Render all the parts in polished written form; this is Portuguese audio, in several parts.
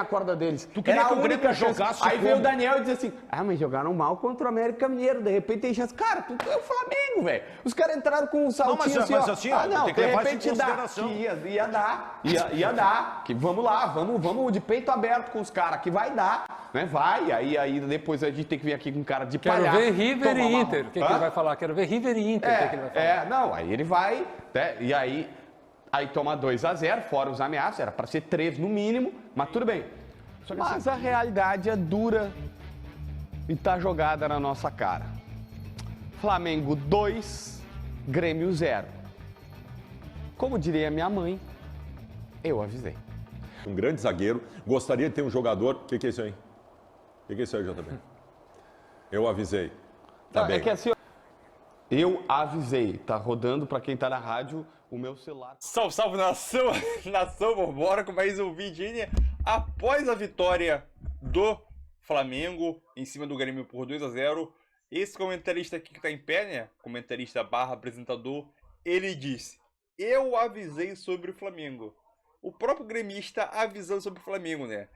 a corda deles. Tu queria Era que o a Grêmio única chance. jogasse Aí veio o como? Daniel e disse assim, mas jogaram mal contra o América Mineiro, de repente tem chance. Cara, tu é o Flamengo, velho. Os caras entraram com um saltinho mas assim, ó, não, tem que de levar repente isso em dá. consideração. Que ia dar. Que vamos lá, vamos de peito aberto com os caras, que vai dar. Né? Vai, aí depois a gente tem que vir aqui com cara de Quero palhaço. ver River e Inter. O que ele vai falar? Quero ver River e Inter. O que ele vai falar? Não, aí ele vai, né? E aí toma 2-0, fora os ameaços, era para ser 3 no mínimo, mas tudo bem. Mas a realidade é dura e tá jogada na nossa cara. Flamengo 2, Grêmio 0. Como diria minha mãe, eu avisei. Um grande zagueiro, gostaria de ter um jogador... O que é isso aí? O que é isso aí, JB? Eu avisei. Tá bem. É que assim, eu avisei, tá rodando para quem tá na rádio o meu celular. Salve, salve, nação! Nação, vambora com mais um vidinho. Após a vitória do Flamengo em cima do Grêmio por 2-0, esse comentarista aqui que tá em pé, né? Comentarista barra apresentador, ele disse: eu avisei sobre o Flamengo. O próprio gremista avisando sobre o Flamengo, né?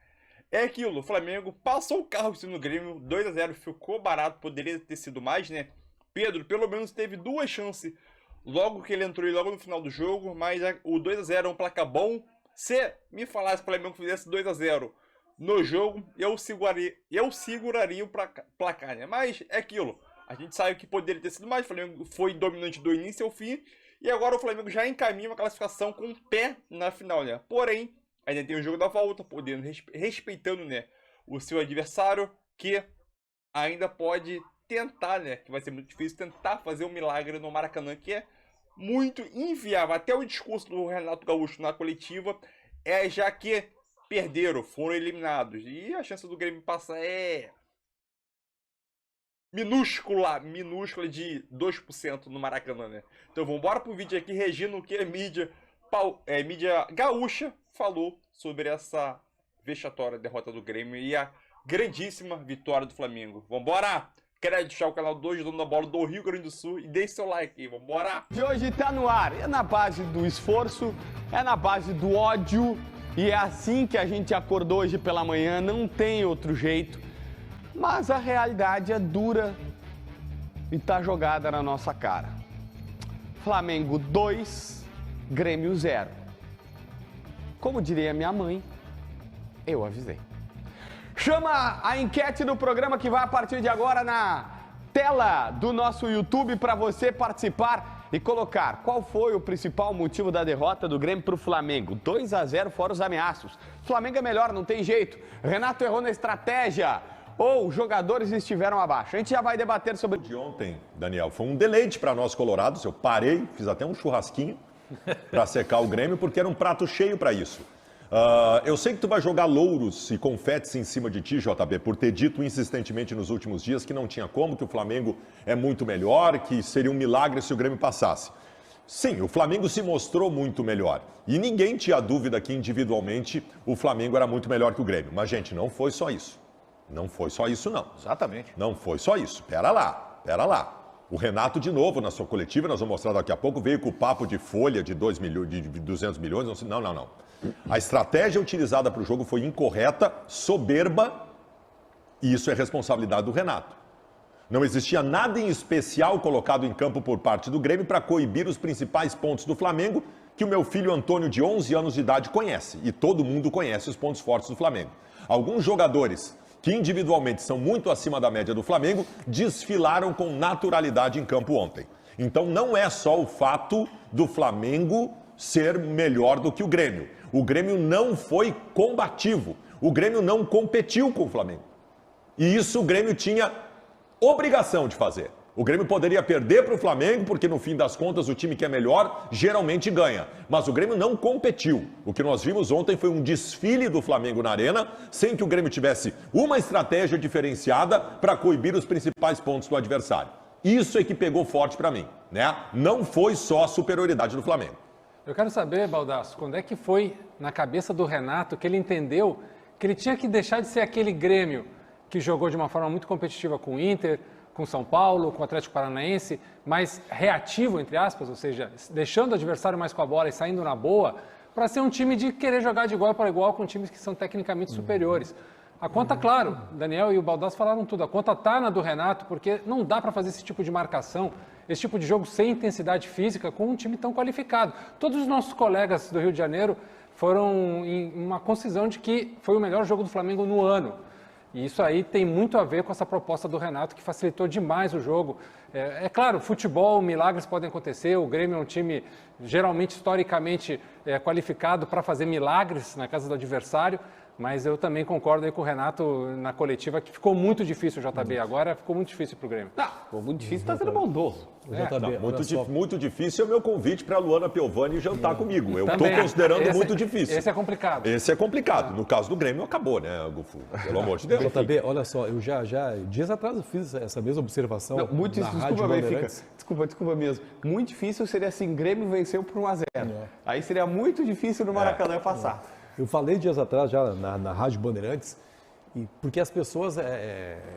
É aquilo, o Flamengo passou o carro em cima do Grêmio, 2-0, ficou barato, poderia ter sido mais, né? Pedro, pelo menos, teve 2 chances logo que ele entrou e logo no final do jogo, mas o 2-0 é um placar bom. Se me falasse que o Flamengo fizesse 2-0 no jogo, eu seguraria o placar, né? Mas é aquilo, a gente sabe que poderia ter sido mais, o Flamengo foi dominante do início ao fim, e agora o Flamengo já encaminha uma classificação com o pé na final, né? Porém, ainda tem o jogo da volta, podendo, respeitando, né, o seu adversário, que ainda pode tentar, né, que vai ser muito difícil, tentar fazer um milagre no Maracanã, que é muito inviável. Até o discurso do Renato Gaúcho na coletiva é já que perderam, foram eliminados. E a chance do Grêmio passar é minúscula de 2% no Maracanã, né? Então vamos embora pro vídeo aqui, Regina, o que é mídia gaúcha falou sobre essa vexatória derrota do Grêmio e a grandíssima vitória do Flamengo. Vambora! Quero deixar o canal 2 Dono da Bola do Rio Grande do Sul e deixe seu like aí, vambora! De hoje tá no ar, é na base do esforço, é na base do ódio e é assim que a gente acordou hoje pela manhã, não tem outro jeito. Mas a realidade é dura e tá jogada na nossa cara. Flamengo 2, Grêmio 0. Como diria minha mãe, eu avisei. Chama a enquete do programa que vai a partir de agora na tela do nosso YouTube para você participar e colocar qual foi o principal motivo da derrota do Grêmio para o Flamengo. 2-0 fora os ameaços. Flamengo é melhor, não tem jeito. Renato errou na estratégia ou os jogadores estiveram abaixo. A gente já vai debater sobre... De ontem, Daniel, foi um deleite para nós colorados. Eu parei, fiz até um churrasquinho para secar o Grêmio, porque era um prato cheio para isso. Eu sei que tu vai jogar louros e confetes em cima de ti, JB, por ter dito insistentemente nos últimos dias que não tinha como, que o Flamengo é muito melhor, que seria um milagre se o Grêmio passasse. Sim, o Flamengo se mostrou muito melhor. E ninguém tinha dúvida que individualmente o Flamengo era muito melhor que o Grêmio. Mas, gente, não foi só isso. Não foi só isso, não. Exatamente. Não foi só isso. Pera lá. O Renato, de novo, na sua coletiva, nós vamos mostrar daqui a pouco, veio com o papo de folha de 2 milhões, de 200 milhões. Não. A estratégia utilizada para o jogo foi incorreta, soberba, e isso é responsabilidade do Renato. Não existia nada em especial colocado em campo por parte do Grêmio para coibir os principais pontos do Flamengo, que o meu filho Antônio, de 11 anos de idade, conhece. E todo mundo conhece os pontos fortes do Flamengo. Alguns jogadores que individualmente são muito acima da média do Flamengo, desfilaram com naturalidade em campo ontem. Então não é só o fato do Flamengo ser melhor do que o Grêmio. O Grêmio não foi combativo. O Grêmio não competiu com o Flamengo. E isso o Grêmio tinha obrigação de fazer. O Grêmio poderia perder para o Flamengo, porque no fim das contas o time que é melhor geralmente ganha. Mas o Grêmio não competiu. O que nós vimos ontem foi um desfile do Flamengo na arena, sem que o Grêmio tivesse uma estratégia diferenciada para coibir os principais pontos do adversário. Isso é que pegou forte para mim, né? Não foi só a superioridade do Flamengo. Eu quero saber, Baldasso, quando é que foi na cabeça do Renato que ele entendeu que ele tinha que deixar de ser aquele Grêmio que jogou de uma forma muito competitiva com o Inter, com São Paulo, com o Atlético Paranaense, mais reativo, entre aspas, ou seja, deixando o adversário mais com a bola e saindo na boa, para ser um time de querer jogar de igual para igual com times que são tecnicamente superiores. A conta, claro, Daniel e o Baldasso falaram tudo, a conta está na do Renato, porque não dá para fazer esse tipo de marcação, esse tipo de jogo sem intensidade física com um time tão qualificado. Todos os nossos colegas do Rio de Janeiro foram em uma concisão de que foi o melhor jogo do Flamengo no ano. E isso aí tem muito a ver com essa proposta do Renato, que facilitou demais o jogo. É claro, futebol, milagres podem acontecer, o Grêmio é um time geralmente, historicamente, qualificado para fazer milagres na casa do adversário, mas eu também concordo aí com o Renato na coletiva, que ficou muito difícil o JB, agora ficou muito difícil para o Grêmio. Não, ficou muito difícil, está sendo bondoso. Muito difícil é o meu convite para a Luana Piovani jantar comigo. Eu estou Também. considerando muito difícil. Esse é complicado. Esse é complicado. No caso do Grêmio, acabou, né, Gufu? Pelo amor de Deus. JB, olha só, eu já dias atrás eu fiz essa mesma observação. Não, muito na difícil, Rádio desculpa, Benfica. Bandeirantes. Desculpa mesmo. Muito difícil seria assim, Grêmio venceu por 1-0. Aí seria muito difícil no Maracanã passar. Eu falei dias atrás já na Rádio Bandeirantes, porque as pessoas,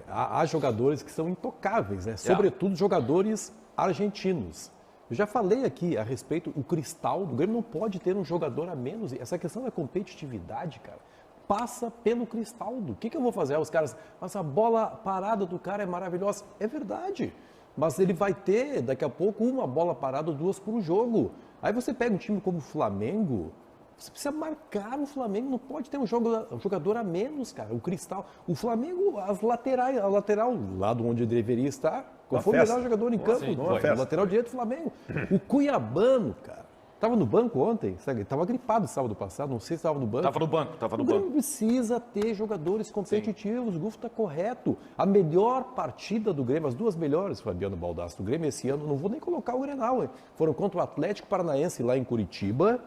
há jogadores que são intocáveis, né? Sobretudo jogadores argentinos. Eu já falei aqui a respeito, o Cristal do Grêmio não pode ter um jogador a menos. Essa questão da competitividade, cara, passa pelo Cristaldo. O que eu vou fazer? Os caras, mas a bola parada do cara é maravilhosa. É verdade, mas ele vai ter daqui a pouco uma bola parada ou duas por jogo. Aí você pega um time como o Flamengo, você precisa marcar o Flamengo, não pode ter um jogador a menos, cara. O Cristal, o Flamengo, a lateral, lá de onde deveria estar, qual foi o melhor jogador em campo? O lateral direito do Flamengo. O Cuiabano, cara, estava no banco ontem, sabe? Estava gripado sábado passado, não sei se estava no banco. Estava no banco, O Grêmio precisa ter jogadores competitivos, o Gufo está correto. A melhor partida do Grêmio, as duas melhores, Fabiano Baldasso, do Grêmio esse ano, não vou nem colocar o Grenal, hein? Foram contra o Atlético Paranaense lá em Curitiba.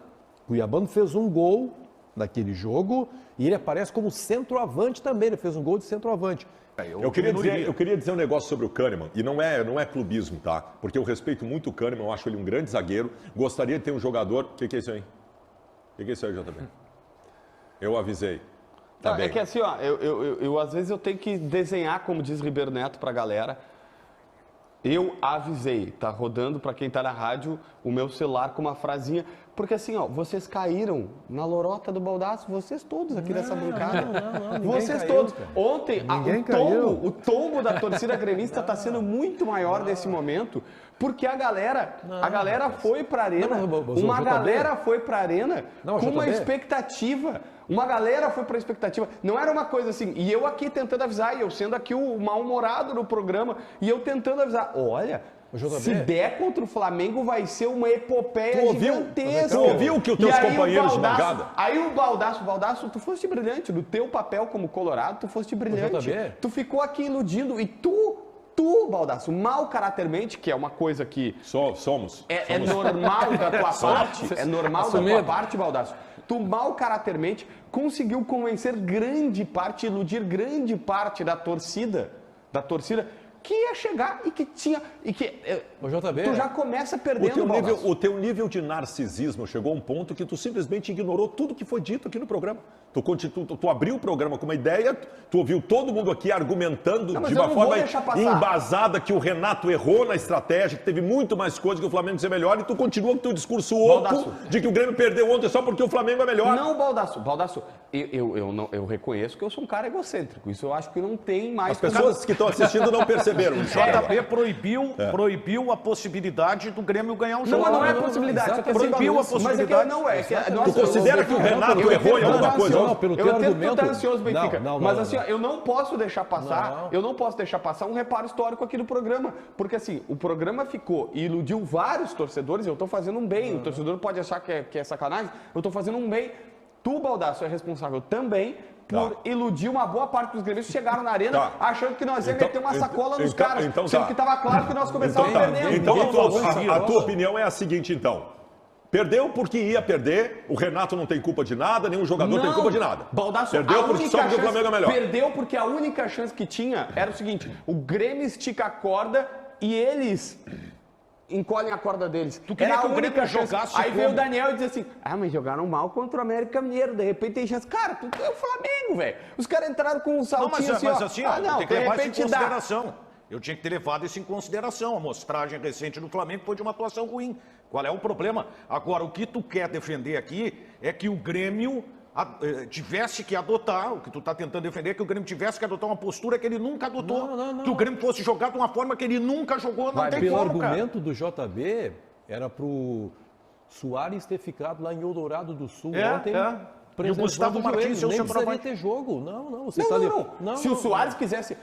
Cuiabano fez um gol naquele jogo e ele aparece como centroavante também, ele fez um gol de centroavante. Eu queria dizer um negócio sobre o Kahneman, e não é clubismo, tá? Porque eu respeito muito o Kahneman, eu acho ele um grande zagueiro, gostaria de ter um jogador... O que é isso aí? O que é isso aí, JB? Eu avisei. Tá bem. É que assim, ó, eu às vezes eu tenho que desenhar, como diz Ribeiro Neto, pra galera. Eu avisei, tá rodando para quem tá na rádio o meu celular com uma frasinha, porque assim, ó, vocês caíram na lorota do Baldasso, vocês todos aqui nessa bancada. Não, vocês caiu, todos. cara. Ontem, o tombo da torcida gremista tá sendo muito maior nesse momento, porque a galera foi pra arena, uma galera foi pra arena com uma expectativa. Uma galera foi para a expectativa. Não era uma coisa assim. E eu aqui tentando avisar, e eu sendo aqui o mal-humorado no programa, e eu tentando avisar. Olha, se der contra o Flamengo, vai ser uma epopeia gigantesca. Tu ouviu que os teus companheiros de bancada? Aí o Baldasso, tu foste brilhante. No teu papel como colorado, tu foste brilhante. Tu ficou aqui iludindo. E tu, Baldasso, mal carátermente, que é uma coisa que... Somos. É normal da tua parte. É normal da tua parte, Baldasso. Tu mal carátermente conseguiu convencer iludir grande parte da torcida que ia chegar e que tinha... tu já começa perdendo, o teu nível de narcisismo chegou a um ponto que tu simplesmente ignorou tudo que foi dito aqui no programa. Tu abriu o programa com uma ideia, tu ouviu todo mundo aqui argumentando de uma forma embasada que o Renato errou na estratégia, que teve muito mais coisa que o Flamengo ser melhor, e tu continua com o teu discurso oco de que o Grêmio perdeu ontem só porque o Flamengo é melhor. Não, Baldasso, eu reconheço que eu sou um cara egocêntrico, isso eu acho que não tem mais... As pessoas que estão assistindo não perceberam. O JB proibiu a possibilidade do Grêmio ganhar um jogo. Não é possibilidade. Proibiu a possibilidade. Tu considera que o Renato errou em alguma coisa? Não, pelo teu argumento... Eu entendo que tu tá ansioso, Benfica. Mas assim, ó, eu não posso deixar passar um reparo histórico aqui no programa. Porque assim, o programa ficou e iludiu vários torcedores, eu tô fazendo um bem. O torcedor pode achar que é sacanagem, eu tô fazendo um bem. Tu, Baldasso, é responsável também por iludir uma boa parte dos gremistas que chegaram na arena achando que nós íamos meter uma sacola nos caras, sendo que estava claro que nós começávamos perdendo. Então a tua opinião é a seguinte, então. Perdeu porque ia perder, o Renato não tem culpa de nada, nenhum jogador tem culpa de nada. Baldasso, perdeu porque só porque o Flamengo é melhor. Perdeu porque a única chance que tinha era o seguinte, o Grêmio estica a corda e eles... encolhem a corda deles. Tu queria que o Grêmio jogasse. Aí veio o Daniel e disse assim, mas jogaram mal contra o América Mineiro, de repente tem chance. Cara, tu é o Flamengo, velho. Os caras entraram com um saltinho tem que levar isso em consideração. Eu tinha que ter levado isso em consideração. A amostragem recente do Flamengo foi de uma atuação ruim. Qual é o problema? Agora, o que tu quer defender aqui é que o Grêmio tivesse que adotar, o que tu está tentando defender é que o Grêmio tivesse que adotar uma postura que ele nunca adotou. Não. Que o Grêmio fosse jogar de uma forma que ele nunca jogou, não tem Pelo como, cara. argumento do JB, era pro Soares ter ficado lá em Eldorado do Sul ontem. E o Gustavo Martins, seu nem precisaria centroavante. ter jogo. Não, você Não, tá ali. não. Se o Soares quisesse...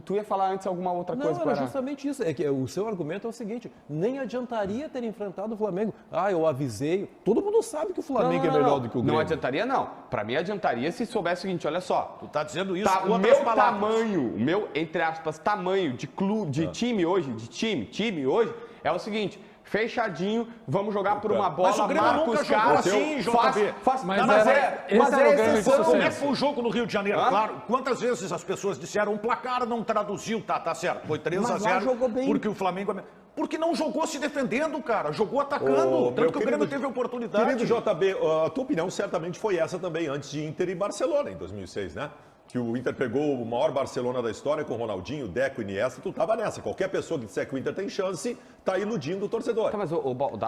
Tu ia falar antes alguma outra coisa? Não, era justamente isso. É que o seu argumento é o seguinte, nem adiantaria ter enfrentado o Flamengo. Eu avisei. Todo mundo sabe que o Flamengo é melhor do que o Grêmio. Não adiantaria, não. Pra mim, adiantaria se soubesse o seguinte, olha só. Tu tá dizendo isso Tá, com o outras meu palavras. tamanho, o meu, entre aspas, tamanho de clube, de time hoje, time hoje, é o seguinte... Fechadinho, vamos jogar por uma bola, Mas o Grêmio marca nunca os jogou caras, assim, JB. Mas esse era o Grêmio de Como sucesso. é que foi o jogo no Rio de Janeiro? Claro, quantas vezes as pessoas disseram, o placar não traduziu, tá certo, foi 3-0, jogou bem. porque o Flamengo... Porque não jogou se defendendo, cara, jogou atacando, tanto que o Grêmio teve oportunidade. Querido JB, a tua opinião certamente foi essa também, antes de Inter e Barcelona, em 2006, né? Que o Inter pegou o maior Barcelona da história com Ronaldinho, Deco e Iniesta, tu tava nessa. Qualquer pessoa que disser que o Inter tem chance, tá iludindo o torcedor. Tá, mas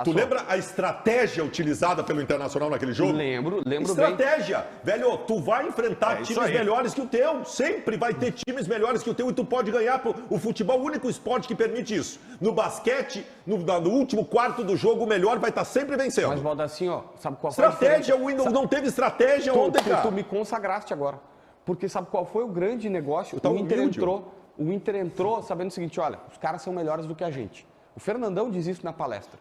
Tu lembra a estratégia utilizada pelo Internacional naquele jogo? Lembro bem. Estratégia. Velho, tu vai enfrentar isso times aí. melhores que o teu. Sempre vai ter times melhores que o teu e tu pode ganhar. O futebol é o único esporte que permite isso. No basquete, no último quarto do jogo, o melhor vai estar sempre vencendo. Mas, Baldacinho, sabe qual foi a Estratégia, diferença? o Windows não teve estratégia ontem, cara. Tu me consagraste agora. Porque sabe qual foi o grande negócio? Tá O Inter humilde. entrou sabendo o seguinte, olha, os caras são melhores do que a gente. O Fernandão diz isso na palestra.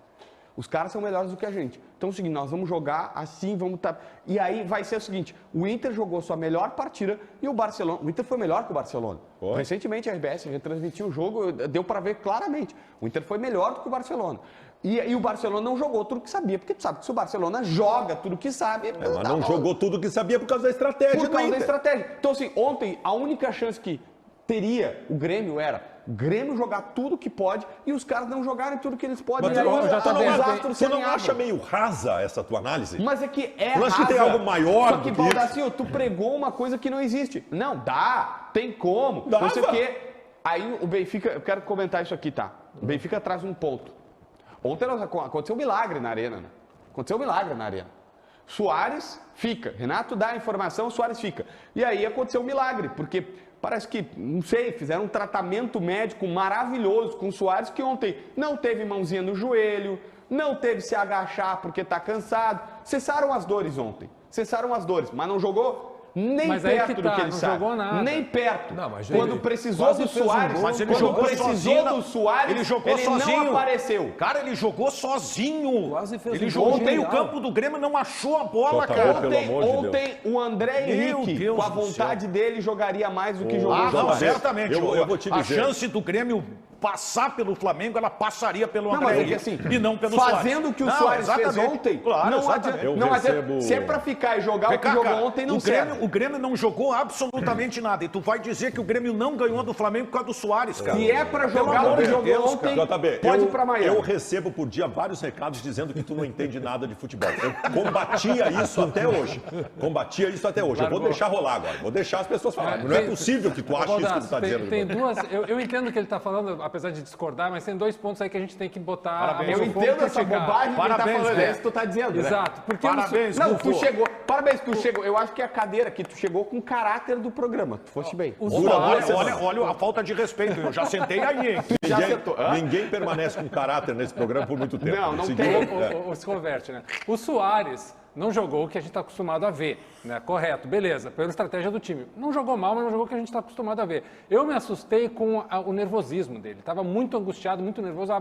Os caras são melhores do que a gente. Então é o seguinte, nós vamos jogar assim, vamos estar... E aí vai ser o seguinte, o Inter jogou sua melhor partida e o Barcelona... O Inter foi melhor que o Barcelona. Foi. Recentemente a RBS retransmitiu o jogo, deu para ver claramente. O Inter foi melhor do que o Barcelona. E o Barcelona não jogou tudo que sabia, porque tu sabe que se o Barcelona joga tudo que sabe... Mas não jogou tudo que sabia por causa da estratégia Por do causa da Inter. estratégia. Então, assim, ontem, a única chance que teria o Grêmio era o Grêmio jogar tudo que pode e os caras não jogarem tudo que eles podem. Mas E aí, JB, os astros tu não serem acha águas. meio rasa essa tua análise? Mas é que é Eu acho que rasa. tem algo maior Só que, do que isso. Baldacinho, tu pregou uma coisa que não existe. Não, dá, tem como, Dava. não sei o quê. Aí o Benfica, eu quero comentar isso aqui, tá? O Benfica traz um ponto. Ontem aconteceu um milagre na Arena, né? Aconteceu um milagre na Arena. Soares fica, Renato dá a informação, Soares fica. E aí aconteceu um milagre, porque parece que, não sei, fizeram um tratamento médico maravilhoso com o Soares, que ontem não teve mãozinha no joelho, não teve se agachar porque tá cansado. Cessaram as dores ontem, mas não jogou nem Mas aí perto que do tá, que ele não sabe. jogou nada. Nem perto. Não, mas, quando gente, precisou quase do fez um Soares, gol. Mas ele quando jogou precisou sozinho, do Soares, ele jogou ele sozinho. não apareceu. Cara, ele jogou sozinho. Quase fez Ele um jogou gol meio genial. campo do Grêmio, não achou a bola, JB, cara. pelo amor de Ontem o André Meu Henrique, Deus com a do vontade dele, jogaria mais do que jogou Ah, o não, Soares. certamente. Eu vou te A dizer. chance do Grêmio passar pelo Flamengo, ela passaria pelo Não, André mas é que Henrique assim, e não pelo fazendo o que o Soares. Soares fez exatamente. ontem, Claro, não exatamente. adianta. Eu Não adianta. recebo- Se é pra ficar e jogar Vem o cá, que jogou cara, ontem, não o serve. Grêmio, o Grêmio não jogou absolutamente nada. E tu vai dizer que o Grêmio não ganhou do Flamengo por causa do Soares, cara. Se é pra Pelo jogar amor o que de jogou Deus, ontem, JB, pode ir pra Miami. eu recebo por dia vários recados dizendo que tu não entende nada de futebol. Eu combatia isso até hoje. Eu vou deixar rolar agora. Vou deixar as pessoas falarem. Não é possível que tu ache isso que tu Baldasso, está dizendo. tem duas. Eu entendo o que ele está falando, apesar de discordar, mas tem 2 pontos aí que a gente tem que botar. Parabéns. a Eu mão no fogo entendo e essa criticar. bobagem que ele tá Parabéns, falando, né? é isso que tu tá dizendo, né? Exato. Porque Parabéns, Não, tu Gufo. chegou. Parabéns, tu chegou. Eu acho que a cadeira aqui, tu chegou com o caráter do programa. Tu foste bem. o Dura Soares- duas Olha a falta de respeito. Eu já sentei aí, hein? Já acertou. Hã? Ninguém permanece com caráter nesse programa por muito tempo. Não Seguiu- tem. se converte, né? O Soares não jogou o que a gente está acostumado a ver, né? Correto, beleza, pela estratégia do time. Não jogou mal, mas não jogou o que a gente está acostumado a ver. Eu me assustei com o nervosismo dele. Estava muito angustiado, muito nervoso,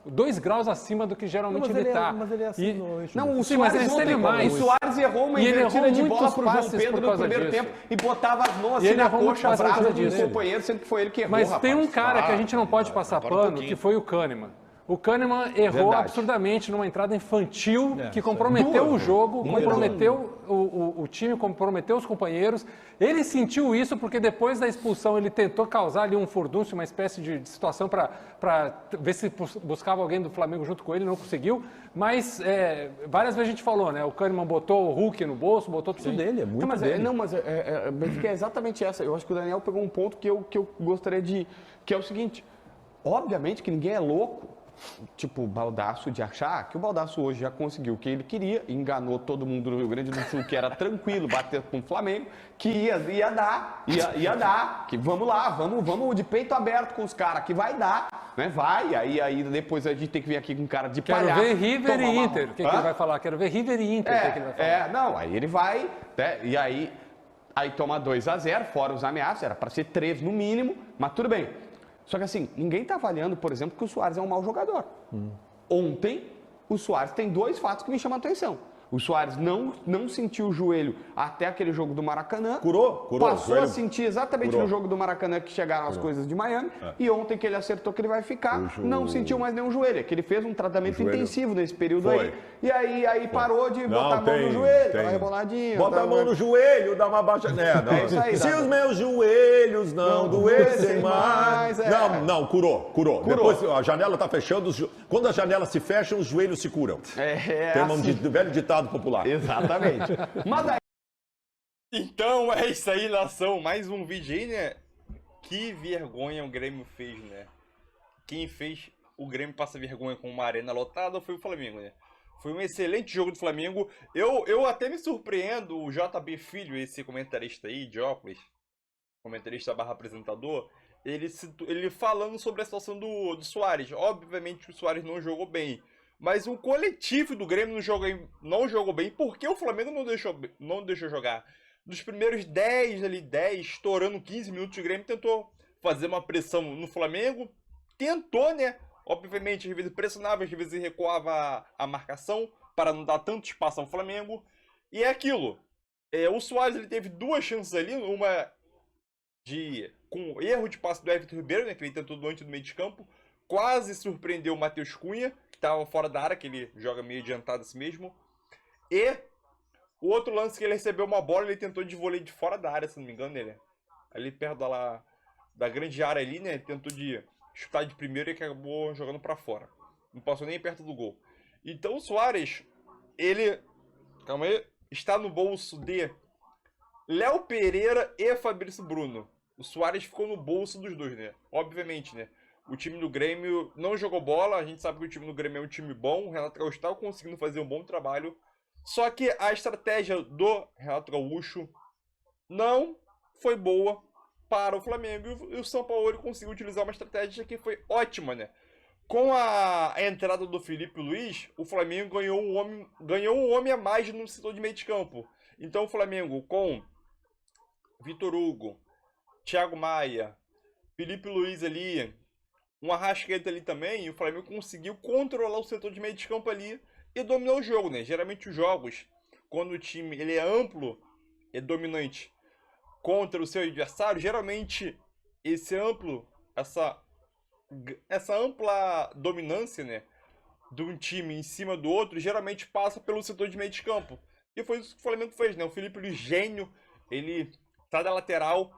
2 graus acima do que geralmente ele está. Mas ele é assim noite. Não, o Sim, mas Soares ele esteve ontem, mais. o Soares errou uma E ele invertida errou de bola muitos pro João passes por Pedro no causa primeiro disso. tempo e botava as mãos E assim ele na errou muitos coxa passes por brava causa do disso. companheiro, sendo que foi ele que errou, Mas rapaz. tem um cara que a gente não pode passar pano, que foi o Kahneman. O Kahneman errou Verdade. absurdamente numa entrada infantil que comprometeu o jogo, comprometeu o time, comprometeu os companheiros. Ele sentiu isso porque depois da expulsão ele tentou causar ali um furdúncio, uma espécie de situação para ver se buscava alguém do Flamengo junto com ele, não conseguiu. Mas várias vezes a gente falou, né? O Kahneman botou o Hulk no bolso, botou tudo dele, é muito Não, mas, dele. Benfica é exatamente essa. Eu acho que o Daniel pegou um ponto que eu gostaria de... Que é o seguinte, obviamente que ninguém é louco tipo, baldaço de achar que o Baldasso hoje já conseguiu o que ele queria, enganou todo mundo no Rio Grande do Sul, que era tranquilo, bater com o Flamengo, que ia dar, que vamos lá, vamos de peito aberto com os caras, que vai dar, né? Vai, aí depois a gente tem que vir aqui com cara de Quero palhaço. ver River e tomar Inter, o que ele vai falar? Quero ver River e Inter, o que ele vai falar? Não, aí ele vai, né? E aí toma 2-0, fora os ameaços, era para ser 3 no mínimo, mas tudo bem. Só que assim, ninguém está avaliando, por exemplo, que o Soares é um mau jogador. Ontem, o Soares tem 2 fatos que me chamam a atenção. O Soares não sentiu o joelho até aquele jogo do Maracanã. Curou Passou joelho. a sentir exatamente no jogo do Maracanã que chegaram as coisas de Miami. E ontem que ele acertou que ele vai ficar, não sentiu mais nenhum joelho. É que ele fez um tratamento intensivo nesse período aí. E aí parou de botar a mão no joelho, tava reboladinho. Bota a mão no joelho, dá uma baixa. É isso aí, Se dá. os meus joelhos não doessem mais. Não, curou. Depois a janela tá fechando. Quando a janela se fecha, os joelhos se curam. Tem um velho ditado popular. Exatamente. Mas aí... Então é isso aí, nação. Mais um vídeo aí, né? Que vergonha o Grêmio fez, né? Quem fez o Grêmio passar vergonha com uma arena lotada foi o Flamengo, né? Foi um excelente jogo do Flamengo. Eu até me surpreendo, o JB Filho, esse comentarista aí de óculos, comentarista / apresentador, ele falando sobre a situação do Soares. Obviamente o Soares não jogou bem. Mas o coletivo do Grêmio não jogou bem, porque o Flamengo não deixou jogar. Nos primeiros 10, estourando 15 minutos, o Grêmio tentou fazer uma pressão no Flamengo. Tentou, né? Obviamente, às vezes pressionava, às vezes recuava a marcação para não dar tanto espaço ao Flamengo. E é aquilo. O Soares ele teve 2 chances ali, uma com erro de passe do Everton Ribeiro, né, que ele tentou antes do meio de campo. Quase surpreendeu o Matheus Cunha, que estava fora da área, que ele joga meio adiantado assim mesmo. E o outro lance que ele recebeu uma bola, ele tentou de vôlei de fora da área, se não me engano, né? Ali perto da grande área ali, né? Ele tentou de chutar de primeiro e acabou jogando para fora. Não passou nem perto do gol. Então o Soares, ele está no bolso de Léo Pereira e Fabrício Bruno. O Soares ficou no bolso dos dois, né? Obviamente, né? O time do Grêmio não jogou bola, a gente sabe que o time do Grêmio é um time bom, o Renato Gaúcho está conseguindo fazer um bom trabalho, só que a estratégia do Renato Gaúcho não foi boa para o Flamengo, e o São Paulo conseguiu utilizar uma estratégia que foi ótima, né? Com a entrada do Felipe Luiz, o Flamengo ganhou um homem a mais no setor de meio de campo. Então o Flamengo com Vitor Hugo, Thiago Maia, Felipe Luiz ali, um Arrascaeta ali também, e o Flamengo conseguiu controlar o setor de meio de campo ali e dominou o jogo, né? Geralmente os jogos, quando o time ele é amplo, é dominante contra o seu adversário, geralmente essa ampla dominância, né, de um time em cima do outro, geralmente passa pelo setor de meio de campo. E foi isso que o Flamengo fez, né? O Felipe Luiz, gênio, ele tá da lateral,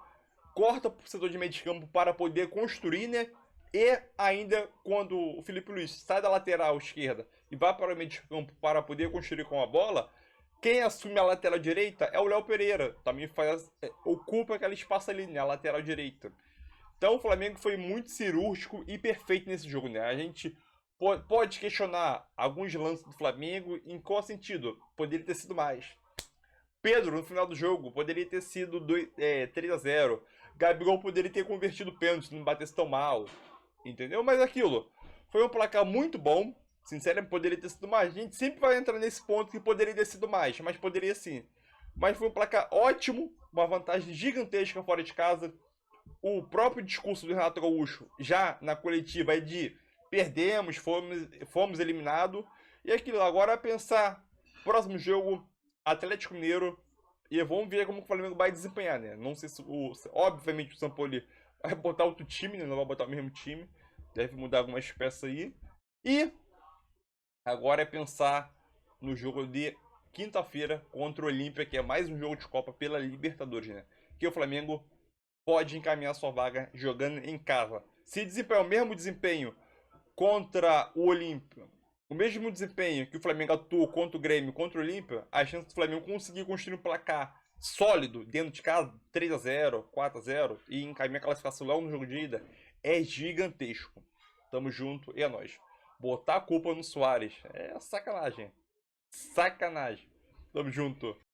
corta pro setor de meio de campo para poder construir, né? E ainda quando o Felipe Luiz sai da lateral esquerda e vai para o meio de campo para poder construir com a bola, quem assume a lateral direita é o Léo Pereira. Também ocupa aquele espaço ali, né? A lateral direita. Então o Flamengo foi muito cirúrgico e perfeito nesse jogo, né? A gente pode questionar alguns lances do Flamengo, em qual sentido? Poderia ter sido mais. Pedro, no final do jogo, poderia ter sido 3-0. Gabigol poderia ter convertido o pênalti, não batesse tão mal. Entendeu? Mas aquilo, foi um placar muito bom. Sinceramente, poderia ter sido mais. A gente sempre vai entrar nesse ponto que poderia ter sido mais, mas poderia sim. Mas foi um placar ótimo, uma vantagem gigantesca fora de casa. O próprio discurso do Renato Gaúcho, já na coletiva, é de perdemos, fomos eliminados. E aquilo, agora é pensar, próximo jogo, Atlético Mineiro, e vamos ver como o Flamengo vai desempenhar, né? Não sei se, obviamente, o São Paulo vai botar outro time, né? Não vai botar o mesmo time. Deve mudar algumas peças aí. E agora é pensar no jogo de quinta-feira contra o Olímpia, que é mais um jogo de Copa pela Libertadores, né? Que o Flamengo pode encaminhar sua vaga jogando em casa. Se desempenhar o mesmo desempenho contra o Olímpia, o mesmo desempenho que o Flamengo atuou contra o Grêmio, contra o Olímpia, a chance do Flamengo conseguir construir um placar sólido dentro de casa, 3-0, 4-0, e encaminhar a classificação logo no jogo de ida, é gigantesco. Tamo junto e é nóis. botar a culpa no Suárez é sacanagem. Sacanagem. Tamo junto.